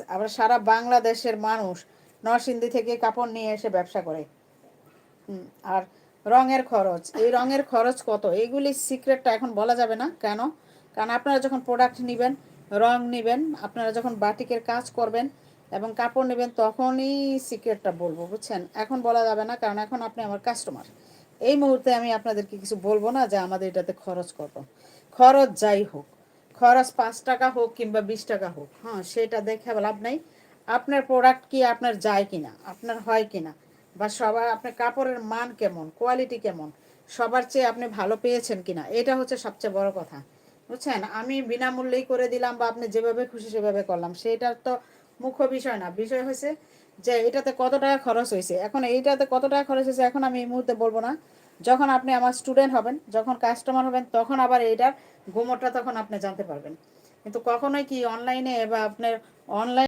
আবার সারা বাংলাদেশের মানুষ নরসিংদী থেকে কাপড় নিয়ে এসে ব্যবসা করে। আর রঙের খরচ, এই রঙের খরচ কত, এইগুলি সিক্রেটটা এখন বলা যাবে না। কেন? কারণ আপনারা যখন প্রোডাক্ট নেবেন, রং নেবেন, আপনারা যখন বাটিকের কাজ করবেন এবং কাপড় নেবেন, তখনই সিক্রেটটা বলবো, বুঝছেন? এখন বলা যাবে না, কারণ এখন আপনি আমার কাস্টমার। এই মুহূর্তে আমি আপনাদেরকে কিছু বলবো না যে আমাদের এটাতে খরচ কত। খরচ যাই হোক, খরচ 5 টাকা হোক কিংবা 20 টাকা হোক, হ্যাঁ, সেটা দেখে লাভ নাই। আপনার প্রোডাক্ট কি আপনার যায় কিনা, আপনার হয় কিনা, বা সবার আপনার কাপড়ের মান কেমন, কোয়ালিটি কেমন, সবার চেয়ে আপনি ভালো পেয়েছেন কিনা, এটা হচ্ছে সবচেয়ে বড় কথা, বুঝছেন? আমি বিনামূল্যেই করে দিলাম বা আপনি যেভাবে খুশি সেভাবে করলাম, সেটার তো মুখ্য বিষয় না। বিষয় হয়েছে যে এটাতে কত টাকা খরচ হয়েছে। এখন এইটাতে কত টাকা খরচ হয়েছে এখন আমি এই মুহূর্তে বলবো না। যখন আপনি আমার স্টুডেন্ট হবেন, যখন কাস্টমার হবেন, তখন আবার এইটার গুমরটা তখন আপনি জানতে পারবেন। কিন্তু কখনোই কি অনলাইনে বা আপনার অনলাইন